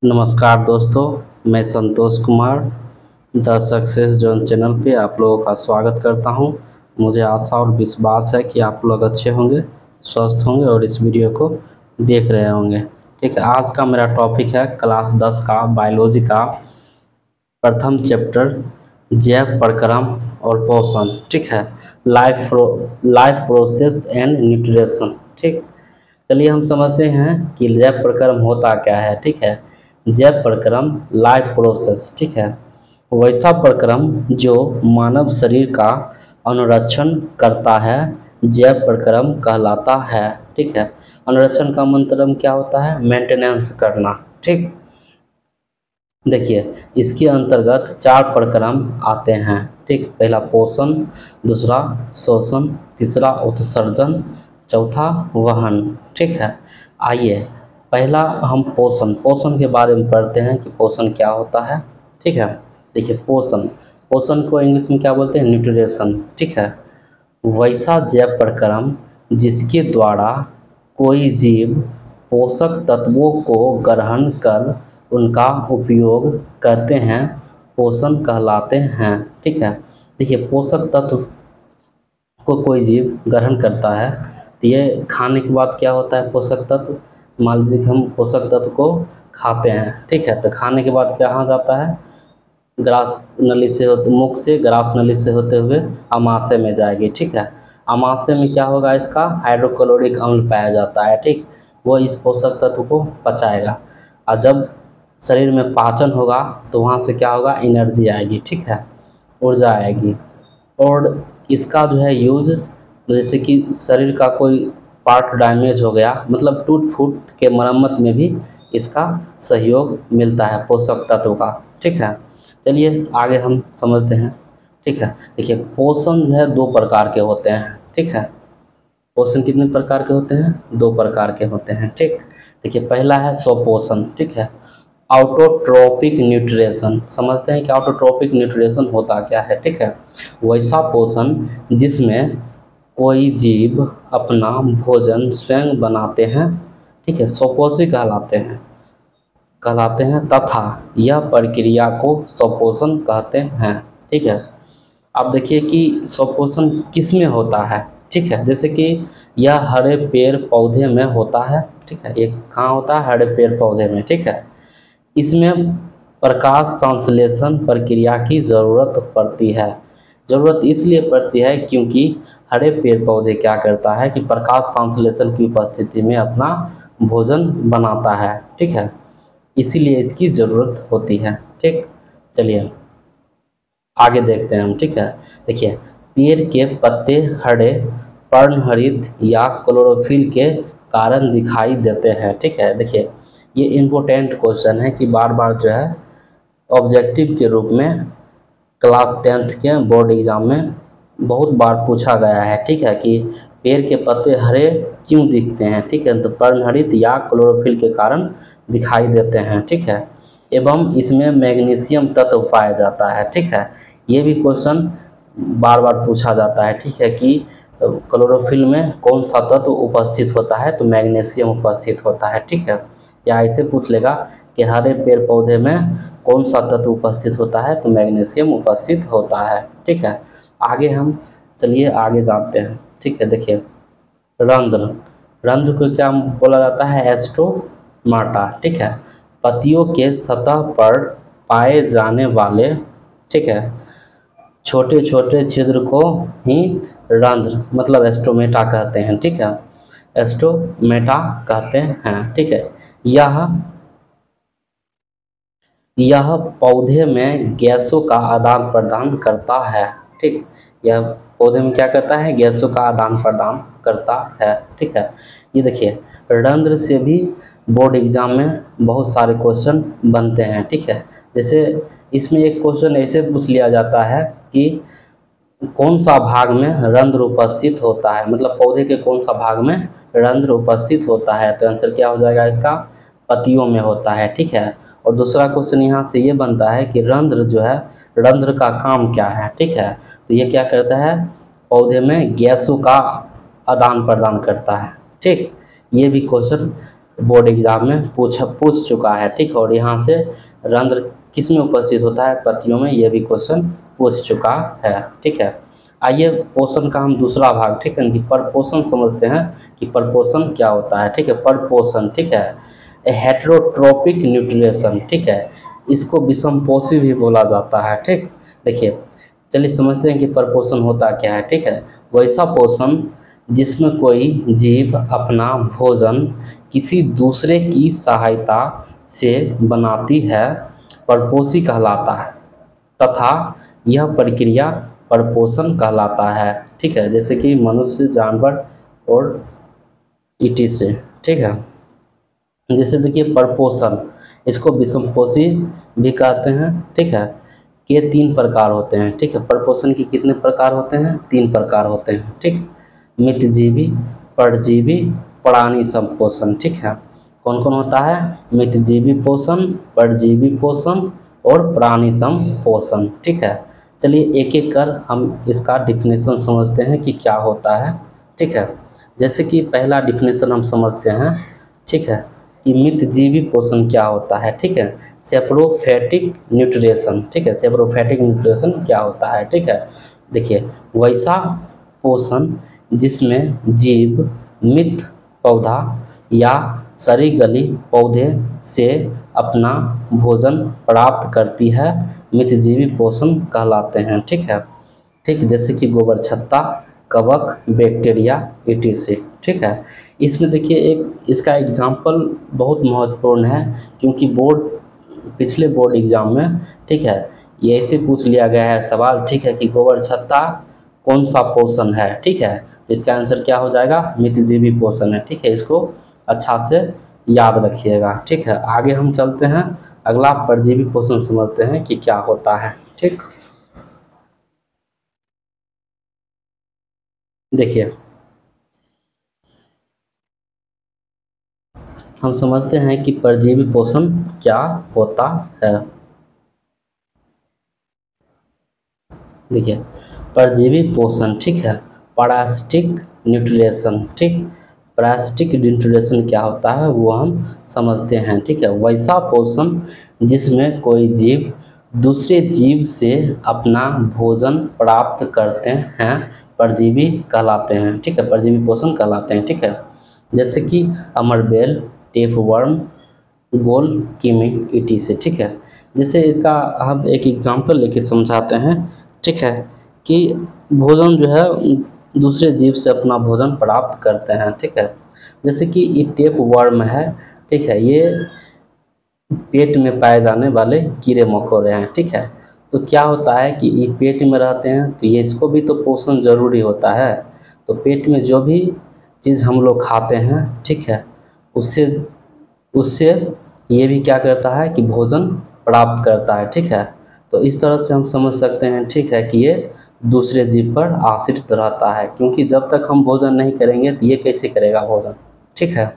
नमस्कार दोस्तों, मैं Santosh Kumar the success zone channel पे आप लोगों का स्वागत करता हूं। मुझे आशा और विश्वास है कि आप लोग अच्छे होंगे, स्वस्थ होंगे और इस वीडियो को देख रहे होंगे। ठीक है, आज का मेरा टॉपिक है क्लास 10 का बायोलॉजी का प्रथम चैप्टर जैव प्रक्रम और पोषण। ठीक है, लाइफ प्रोसेस एंड न्यूट्रिशन। ठीक, चलिए हम समझते हैं कि जैव प्रक्रम होता क्या है। ठीक है, जैव प्रक्रम लाइफ प्रोसेस, ठीक है, वैसा प्रक्रम जो मानव शरीर का अनुरक्षण करता है, जैव प्रक्रम कहलाता है। ठीक है, अनुरक्षण का मतलब क्या होता है? मेंटेनेंस करना। ठीक, देखिए इसके अंतर्गत 4 प्रक्रम आते हैं। ठीक, पहला पोषण, दूसरा शोषण, तीसरा उत्सर्जन, चौथा वहन। ठीक है, आइए पहला हम पोषण के बारे में पढ़ते हैं कि पोषण क्या होता है। ठीक है, देखिए पोषण पोषण को इंग्लिश में क्या बोलते हैं? न्यूट्रिशन। ठीक है, वैसा जैव प्रक्रम जिसके द्वारा कोई जीव पोषक तत्वों को ग्रहण कर उनका उपयोग करते हैं, पोषण कहलाते हैं। ठीक है, देखिए पोषक तत्व को कोई जीव ग्रहण करता है तो ये खाने के बाद क्या होता है? पोषक तत्व। मान लीजिए कि हम पोषक तत्व को खाते हैं। ठीक है, तो खाने के बाद कहाँ जाता है? ग्रास नली से होते मुख से ग्रास नली से होते हुए अमाशय में जाएगी। ठीक है, अमाशय में क्या होगा? इसका हाइड्रोक्लोरिक अम्ल पाया जाता है। ठीक, वो इस पोषक तत्व को पचाएगा और जब शरीर में पाचन होगा तो वहाँ से क्या होगा? एनर्जी आएगी। ठीक है, ऊर्जा आएगी। और इसका जो है यूज, जैसे कि शरीर का कोई पार्ट डैमेज हो गया, मतलब टूट फूट के मरम्मत में भी इसका सहयोग मिलता है पोषक तत्व का। ठीक है, चलिए आगे हम समझते हैं। ठीक है, देखिए पोषण जो है 2 प्रकार के होते हैं। ठीक है, पोषण कितने प्रकार के होते हैं? 2 प्रकार के होते हैं। ठीक, देखिए पहला है स्वपोषण। ठीक है, ऑटोट्रोपिक न्यूट्रिशन। समझते हैं कि ऑटोट्रोपिक न्यूट्रिशन होता क्या है। ठीक है, वैसा पोषण जिसमें कोई जीव अपना भोजन स्वयं बनाते हैं। ठीक है, स्वपोषी कहलाते हैं तथा यह प्रक्रिया को स्वपोषण कहते हैं। ठीक है, अब देखिए कि स्वपोषण किस में होता है। ठीक है, जैसे कि यह हरे पेड़ पौधे में होता है। ठीक है, ये कहाँ होता है? हरे पेड़ पौधे में। ठीक है, इसमें प्रकाश संश्लेषण प्रक्रिया की ज़रूरत पड़ती है। ज़रूरत इसलिए पड़ती है क्योंकि हरे पेड़ पौधे क्या करता है कि प्रकाश संश्लेषण की उपस्थिति में अपना भोजन बनाता है। ठीक है, इसीलिए इसकी ज़रूरत होती है। ठीक, चलिए आगे देखते हैं हम। ठीक है, देखिए पेड़ के पत्ते हरे, पर्णहरित या क्लोरोफिल के कारण दिखाई देते हैं। ठीक है, देखिए ये इम्पोर्टेंट क्वेश्चन है कि बार बार जो है ऑब्जेक्टिव के रूप में क्लास 10th के बोर्ड एग्जाम में बहुत बार पूछा गया है। ठीक है, कि पेड़ के पत्ते हरे क्यों दिखते हैं? ठीक है, तो पर्णहरित या क्लोरोफिल के कारण दिखाई देते हैं। ठीक है, एवं इसमें मैग्नीशियम तत्व पाया जाता है। ठीक है, ये भी क्वेश्चन बार बार पूछा जाता है। ठीक है, कि क्लोरोफिल में कौन सा तत्व उपस्थित होता है? तो मैग्नीशियम उपस्थित होता है। ठीक है, या ऐसे पूछ लेगा कि हरे पेड़ पौधे में कौन सा तत्व उपस्थित होता है? तो मैग्नीशियम उपस्थित होता है। ठीक है, आगे हम चलिए आगे जानते हैं। ठीक है, देखिए रंध्र रंध्र को क्या बोला जाता है? एस्टोमाटा। ठीक है, पत्तियों के सतह पर पाए जाने वाले, ठीक है, छोटे छोटे छिद्र को ही रंध्र मतलब एस्टोमेटा कहते हैं। ठीक है, एस्टोमेटा कहते हैं। ठीक है, यह पौधे में गैसों का आदान प्रदान करता है। ठीक, यह पौधे में क्या करता है? गैसों का आदान प्रदान करता है। ठीक है, ये देखिए रंध्र से भी बोर्ड एग्जाम में बहुत सारे क्वेश्चन बनते हैं। ठीक है, जैसे इसमें एक क्वेश्चन ऐसे पूछ लिया जाता है कि कौन सा भाग में रंध्र उपस्थित होता है, मतलब पौधे के कौन सा भाग में रंध्र उपस्थित होता है? तो आंसर क्या हो जाएगा इसका? पत्तियों में होता है। ठीक है, और दूसरा क्वेश्चन यहाँ से ये बनता है कि रंध्र जो है, रंध्र का काम क्या है? ठीक है, तो ये क्या करता है? पौधे में गैसों का आदान प्रदान करता है। ठीक, ये भी क्वेश्चन बोर्ड एग्जाम में पूछ चुका है, ठीक है। और यहाँ से रंध्र किस में उपस्थित होता है, पत्तियों में, ये भी क्वेश्चन पूछ चुका है, ठीक है। आइए पोषण का हम दूसरा भाग, ठीक है, कि परपोषण समझते हैं कि परपोषण क्या होता है, ठीक है। परपोषण, ठीक है, हेटेरोट्रोपिक न्यूट्रिशन, ठीक है, इसको विषमपोषी भी बोला जाता है, ठीक। देखिए चलिए समझते हैं कि परपोषण होता क्या है, ठीक है। वैसा पोषण जिसमें कोई जीव अपना भोजन किसी दूसरे की सहायता से बनाती है परपोषी कहलाता है, तथा यह प्रक्रिया परपोषण कहलाता है, ठीक है। जैसे कि मनुष्य, जानवर और ईटीसी, ठीक है। जैसे देखिए परपोषण, इसको विषमपोषी भी कहते हैं, ठीक है। के 3 प्रकार होते हैं, ठीक है। परपोषण के कितने प्रकार होते हैं, 3 प्रकार होते हैं, ठीक। मितजीवी, परजीवी, प्राणी संपोषण, ठीक है। कौन कौन होता है, मितजीवी पोषण, परजीवी पोषण और प्राणी संपोषण, ठीक है। चलिए एक एक कर हम इसका डिफिनेशन समझते हैं कि क्या होता है, ठीक है। जैसे कि पहला डिफिनेशन हम समझते हैं, ठीक है, कि मितजीवी पोषण क्या होता है, ठीक है। सेप्रोफैटिक न्यूट्रिशन, ठीक है, सेप्रोफैटिक न्यूट्रिशन क्या होता है, ठीक है। देखिए वैसा पोषण जिसमें जीव मित पौधा या सरीगली पौधे से अपना भोजन प्राप्त करती है, मितजीवी पोषण कहलाते हैं, ठीक है। ठीक, जैसे कि गोबर छत्ता, कवक, बैक्टीरिया, ईटीसी, ठीक है। इसमें देखिए एक इसका एग्जाम्पल बहुत महत्वपूर्ण है, क्योंकि पिछले बोर्ड एग्जाम में, ठीक है, ये ऐसे पूछ लिया गया है सवाल, ठीक है, कि गोबर छत्ता कौन सा पोषण है, ठीक है। इसका आंसर क्या हो जाएगा, मितजीवी पोषण है, ठीक है। इसको अच्छा से याद रखिएगा, ठीक है। आगे हम चलते हैं, अगला परजीवी पोषण समझते हैं कि क्या होता है, ठीक। देखिए हम समझते हैं कि परजीवी पोषण क्या होता है। देखिए परजीवी पोषण, ठीक है, पैरासिटिक न्यूट्रिशन, ठीक। पैरासिटिक न्यूट्रिशन क्या होता है वो हम समझते हैं, ठीक है। वैसा पोषण जिसमें कोई जीव दूसरे जीव से अपना भोजन प्राप्त करते हैं परजीवी कहलाते हैं, ठीक है, परजीवी पोषण कहलाते हैं, ठीक है। जैसे कि अमरबेल, टेपवर्म, गोल कीमी, ईटीसी, ठीक है। जैसे इसका हम एक एग्जांपल लेके समझाते हैं, ठीक है, कि भोजन जो है दूसरे जीव से अपना भोजन प्राप्त करते हैं, ठीक है। जैसे कि ये टेप वर्म है, ठीक है, ये पेट में पाए जाने वाले कीड़े मकोड़े हैं, ठीक है। तो क्या होता है कि ये पेट में रहते हैं, तो ये इसको भी तो पोषण जरूरी होता है। तो पेट में जो भी चीज़ हम लोग खाते हैं, ठीक है, उससे उससे ये भी क्या करता है कि भोजन प्राप्त करता है, ठीक है। तो इस तरह से हम समझ सकते हैं, ठीक है, कि ये दूसरे जीव पर आश्रित रहता है, क्योंकि जब तक हम भोजन नहीं करेंगे तो ये कैसे करेगा भोजन, ठीक है।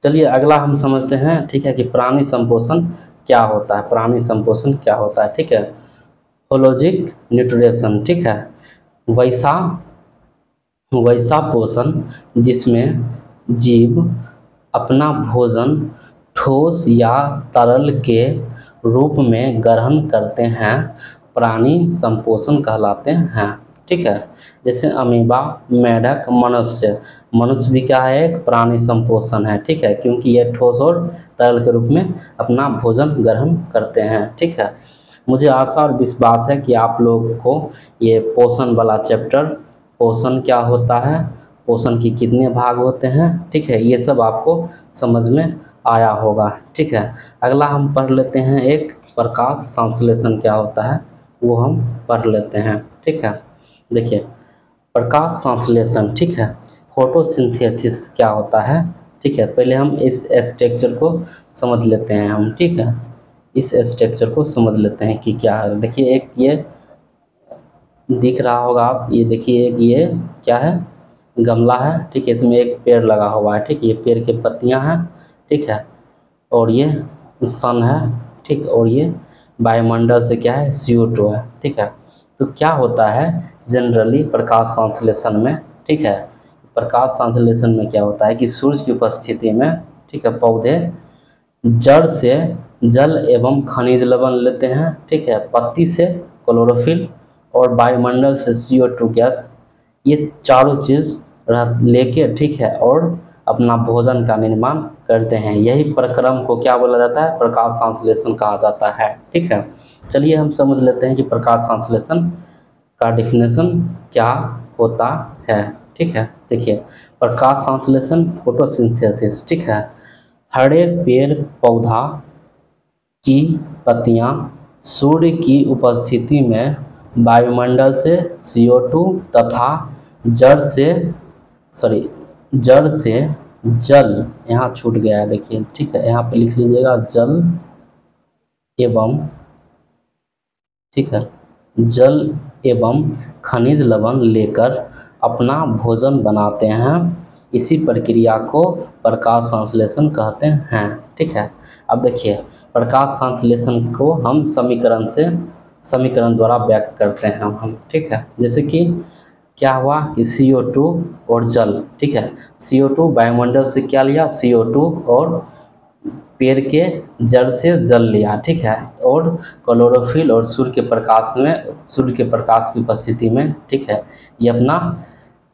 चलिए अगला हम समझते हैं, ठीक है, कि प्राणी संपोषण क्या होता है, प्राणी संपोषण क्या होता है, ठीक है। होलोजिक न्यूट्रिशन, ठीक है, वैसा वैसा पोषण जिसमें जीव अपना भोजन ठोस या तरल के रूप में ग्रहण करते हैं प्राणी संपोषण कहलाते हैं, ठीक है। जैसे अमीबा, मेढक, मनुष्य, मनुष्य भी क्या है, एक प्राणी संपोषण है, ठीक है, क्योंकि ये ठोस और तरल के रूप में अपना भोजन ग्रहण करते हैं, ठीक है। मुझे आशा और विश्वास है कि आप लोगों को ये पोषण वाला चैप्टर, पोषण क्या होता है, पोषण के कितने भाग होते हैं, ठीक है, ये सब आपको समझ में आया होगा, ठीक है। अगला हम पढ़ लेते हैं, एक प्रकाश संश्लेषण क्या होता है वो हम पढ़ लेते हैं, ठीक है। देखिए प्रकाश संश्लेषण, ठीक है, फोटोसिंथेसिस क्या होता है, ठीक है। पहले हम इस स्ट्रक्चर को समझ लेते हैं हम, ठीक है, इस स्ट्रक्चर को समझ लेते हैं कि क्या है। देखिए एक ये दिख रहा होगा आप, ये देखिए एक ये क्या है, गमला है, ठीक है, इसमें एक पेड़ लगा हुआ है, ठीक है, ये पेड़ के पत्तियां हैं, ठीक है, और ये सन है, ठीक, और ये वायुमंडल से क्या है, CO2 है, ठीक है। तो क्या होता है जनरली प्रकाश संश्लेषण में, ठीक है, प्रकाश संश्लेषण में क्या होता है कि सूर्य की उपस्थिति में, ठीक है। पौधे जड़ से जल एवं खनिज लवण लेते हैं, ठीक है। पत्ती से क्लोरोफिल और वायुमंडल से CO2 गैस, ये चारों चीज लेके, ठीक है, और अपना भोजन का निर्माण करते हैं। यही प्रक्रम को क्या बोला जाता है? प्रकाश संश्लेषण कहा जाता है, ठीक है। चलिए हम समझ लेते हैं कि प्रकाश संश्लेषण का डिफिनेशन क्या होता है, ठीक है। देखिए, प्रकाश संश्लेषण फोटोसिंथेसिस, ठीक है। हर एक पेड़ पौधा की पत्तियां सूर्य की उपस्थिति में वायुमंडल से CO2 तथा जड़ से जल, यहाँ छूट गया है देखिए, ठीक है, यहाँ पे लिख लीजिएगा जल एवं, ठीक है, जल एवं खनिज लवण लेकर अपना भोजन बनाते हैं। इसी प्रक्रिया को प्रकाश संश्लेषण कहते हैं, ठीक है। अब देखिए, प्रकाश संश्लेषण को हम समीकरण द्वारा व्यक्त करते हैं हम, ठीक है। जैसे कि क्या हुआ कि CO2 और जल, ठीक है। CO2 वायुमंडल से क्या लिया? CO2, और पेड़ के जड़ से जल लिया, ठीक है, और क्लोरोफिल और सूर्य के प्रकाश की उपस्थिति में, ठीक है, ये अपना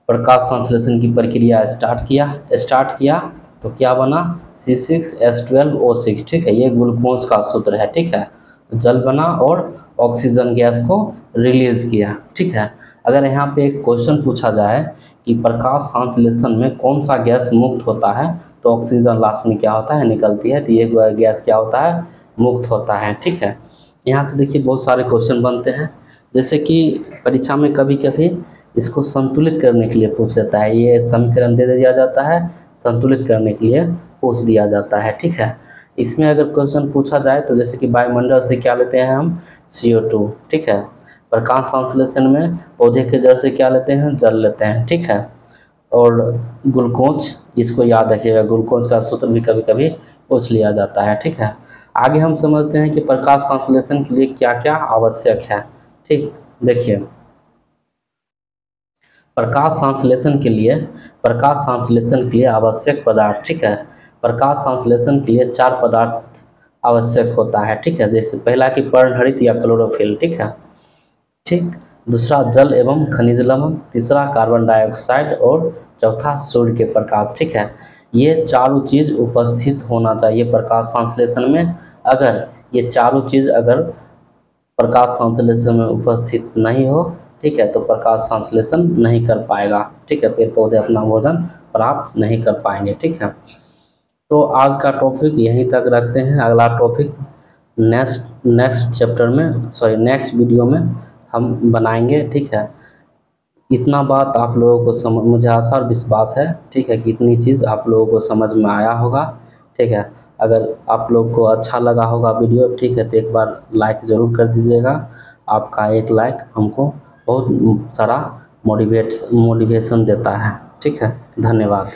प्रकाश संश्लेषण की प्रक्रिया स्टार्ट किया तो क्या बना? C6H12O6, ठीक है, ये ग्लूकोज का सूत्र है, ठीक है। जल बना और ऑक्सीजन गैस को रिलीज किया, ठीक है। अगर यहाँ पे एक क्वेश्चन पूछा जाए कि प्रकाश संश्लेषण में कौन सा गैस मुक्त होता है, तो ऑक्सीजन लास्ट में क्या होता है? निकलती है, तो ये गैस क्या होता है? मुक्त होता है, ठीक है। यहाँ से देखिए बहुत सारे क्वेश्चन बनते हैं, जैसे कि परीक्षा में कभी कभी इसको संतुलित करने के लिए पूछ लेता है, ये समीकरण दे दिया जाता है, संतुलित करने के लिए पूछ दिया जाता है, ठीक है। इसमें अगर क्वेश्चन पूछा जाए तो जैसे कि वायुमंडल से क्या लेते हैं हम? CO2, ठीक है। प्रकाश संश्लेषण में पौधे के जड़ से क्या लेते हैं? जल लेते हैं, ठीक है। और ग्लूकोज, इसको याद रखिएगा, ग्लूकोज का सूत्र भी कभी कभी पूछ लिया जाता है, ठीक है। आगे हम समझते हैं कि प्रकाश संश्लेषण के लिए क्या क्या आवश्यक है, ठीक। देखिए, प्रकाश संश्लेषण के लिए आवश्यक पदार्थ, ठीक है। प्रकाश संश्लेषण के लिए 4 पदार्थ आवश्यक होता है, ठीक है। जैसे पहला कि पर्णहरित या क्लोरोफिल, ठीक है, ठीक। दूसरा जल एवं खनिज लवण, तीसरा कार्बन डाइऑक्साइड, और चौथा सूर्य के प्रकाश, ठीक है। ये चारों चीज उपस्थित होना चाहिए प्रकाश संश्लेषण में। अगर ये चारों चीज अगर प्रकाश संश्लेषण में उपस्थित नहीं हो, ठीक है, तो प्रकाश संश्लेषण नहीं कर पाएगा, ठीक है। पेड़ पौधे अपना भोजन प्राप्त नहीं कर पाएंगे, ठीक है। तो आज का टॉपिक यहीं तक रखते हैं। अगला टॉपिक नेक्स्ट वीडियो में हम बनाएंगे, ठीक है। इतना बात आप लोगों को मुझे आशा और विश्वास है, ठीक है, कि इतनी चीज़ आप लोगों को समझ में आया होगा, ठीक है। अगर आप लोग को अच्छा लगा होगा वीडियो, ठीक है, तो एक बार लाइक ज़रूर कर दीजिएगा। आपका एक लाइक हमको बहुत सारा मोटिवेशन देता है, ठीक है। धन्यवाद।